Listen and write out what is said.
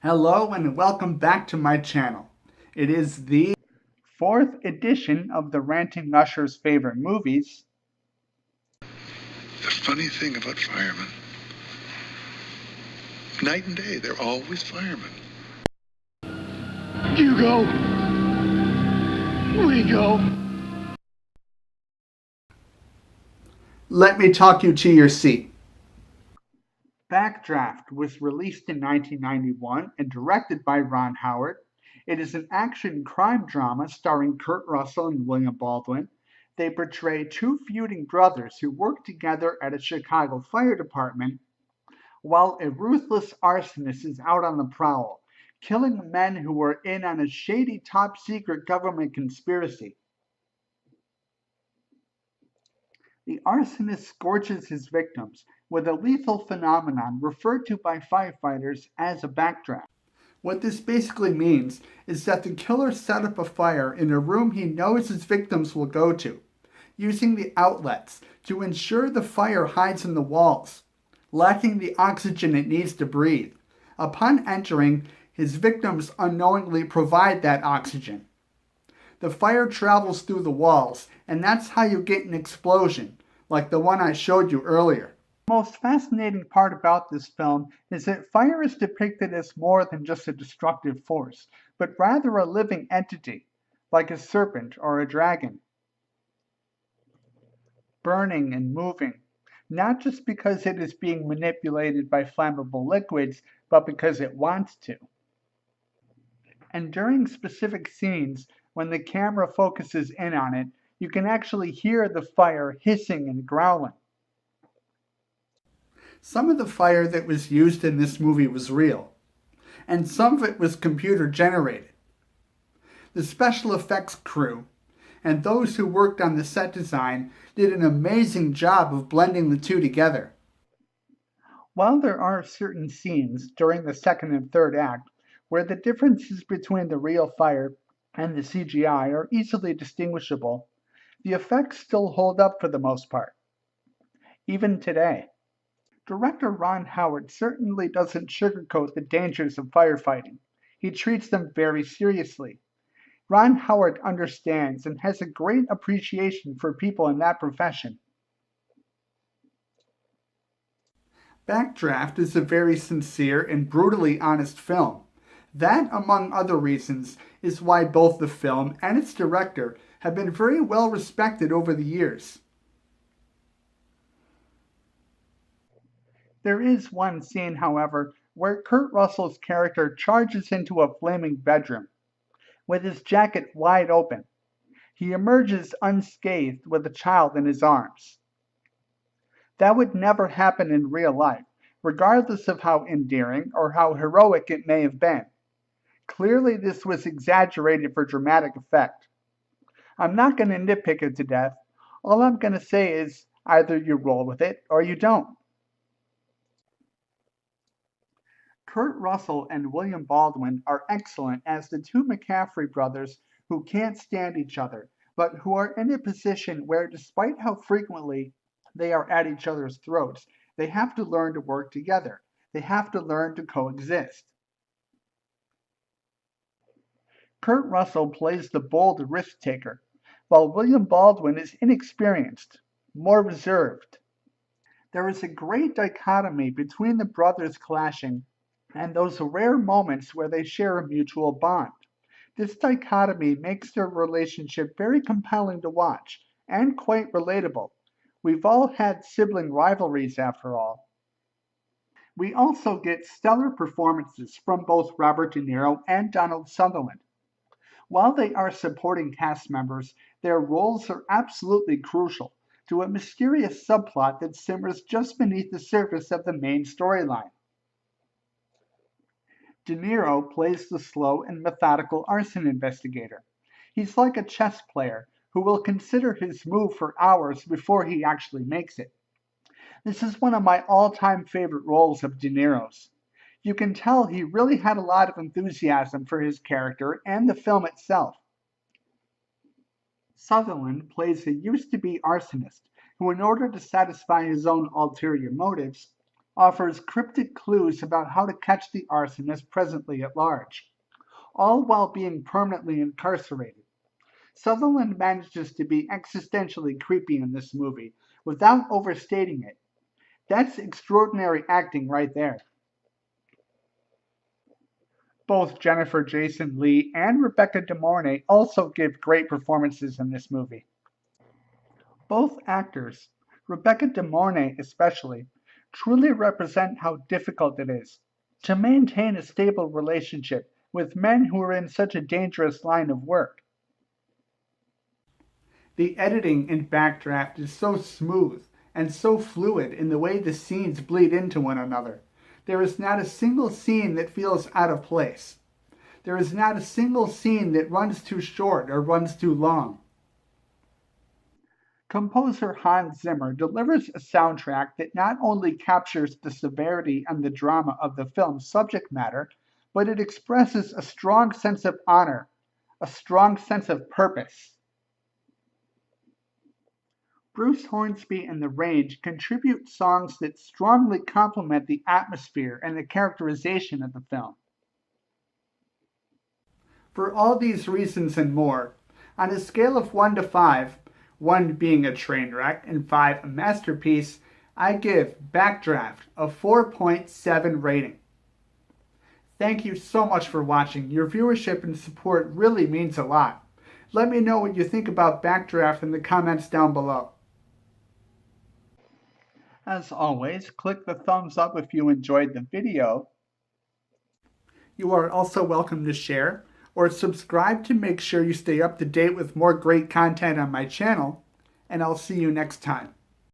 Hello and welcome back to my channel. It is the fourth edition of the Ranting Usher's favorite movies. The funny thing about firemen, night and day, they're always firemen. You go. We go. Let me talk you to your seat. Backdraft was released in 1991 and directed by Ron Howard. It is an action crime drama starring Kurt Russell and William Baldwin. They portray two feuding brothers who work together at a Chicago fire department while a ruthless arsonist is out on the prowl, killing men who were in on a shady top secret government conspiracy. The arsonist scorches his victims with a lethal phenomenon referred to by firefighters as a backdraft. What this basically means is that the killer set up a fire in a room he knows his victims will go to, using the outlets to ensure the fire hides in the walls, lacking the oxygen it needs to breathe. Upon entering, his victims unknowingly provide that oxygen. The fire travels through the walls, and that's how you get an explosion, like the one I showed you earlier. The most fascinating part about this film is that fire is depicted as more than just a destructive force, but rather a living entity, like a serpent or a dragon, burning and moving, not just because it is being manipulated by flammable liquids, but because it wants to. And during specific scenes, when the camera focuses in on it, you can actually hear the fire hissing and growling. Some of the fire that was used in this movie was real, and some of it was computer generated. The special effects crew and those who worked on the set design did an amazing job of blending the two together. While there are certain scenes during the second and third act where the differences between the real fire and the CGI are easily distinguishable, the effects still hold up for the most part, even today. Director Ron Howard certainly doesn't sugarcoat the dangers of firefighting. He treats them very seriously. Ron Howard understands and has a great appreciation for people in that profession. Backdraft is a very sincere and brutally honest film. That, among other reasons, is why both the film and its director have been very well respected over the years. There is one scene, however, where Kurt Russell's character charges into a flaming bedroom. With his jacket wide open, he emerges unscathed with a child in his arms. That would never happen in real life, regardless of how endearing or how heroic it may have been. Clearly, this was exaggerated for dramatic effect. I'm not going to nitpick it to death. All I'm going to say is either you roll with it or you don't. Kurt Russell and William Baldwin are excellent as the two McCaffrey brothers who can't stand each other, but who are in a position where, despite how frequently they are at each other's throats, they have to learn to work together. They have to learn to coexist. Kurt Russell plays the bold risk taker, while William Baldwin is inexperienced, more reserved. There is a great dichotomy between the brothers clashing and those rare moments where they share a mutual bond. This dichotomy makes their relationship very compelling to watch and quite relatable. We've all had sibling rivalries after all. We also get stellar performances from both Robert De Niro and Donald Sutherland. While they are supporting cast members, their roles are absolutely crucial to a mysterious subplot that simmers just beneath the surface of the main storyline. De Niro plays the slow and methodical arson investigator. He's like a chess player who will consider his move for hours before he actually makes it. This is one of my all-time favorite roles of De Niro's. You can tell he really had a lot of enthusiasm for his character and the film itself. Sutherland plays a used-to-be arsonist who, in order to satisfy his own ulterior motives, offers cryptic clues about how to catch the arsonist presently at large, all while being permanently incarcerated. Sutherland manages to be existentially creepy in this movie without overstating it. That's extraordinary acting right there. Both Jennifer Jason Leigh and Rebecca De Mornay also give great performances in this movie. Both actors, Rebecca De Mornay especially, truly represent how difficult it is to maintain a stable relationship with men who are in such a dangerous line of work. The editing in Backdraft is so smooth and so fluid in the way the scenes bleed into one another. There is not a single scene that feels out of place. There is not a single scene that runs too short or runs too long. Composer Hans Zimmer delivers a soundtrack that not only captures the severity and the drama of the film's subject matter, but it expresses a strong sense of honor, a strong sense of purpose. Bruce Hornsby and the Range contribute songs that strongly complement the atmosphere and the characterization of the film. For all these reasons and more, on a scale of 1 to 5, 1 being a train wreck and 5 a masterpiece, I give Backdraft a 4.7 rating. Thank you so much for watching. Your viewership and support really means a lot. Let me know what you think about Backdraft in the comments down below. As always, click the thumbs up if you enjoyed the video. You are also welcome to share or subscribe to make sure you stay up to date with more great content on my channel, and I'll see you next time.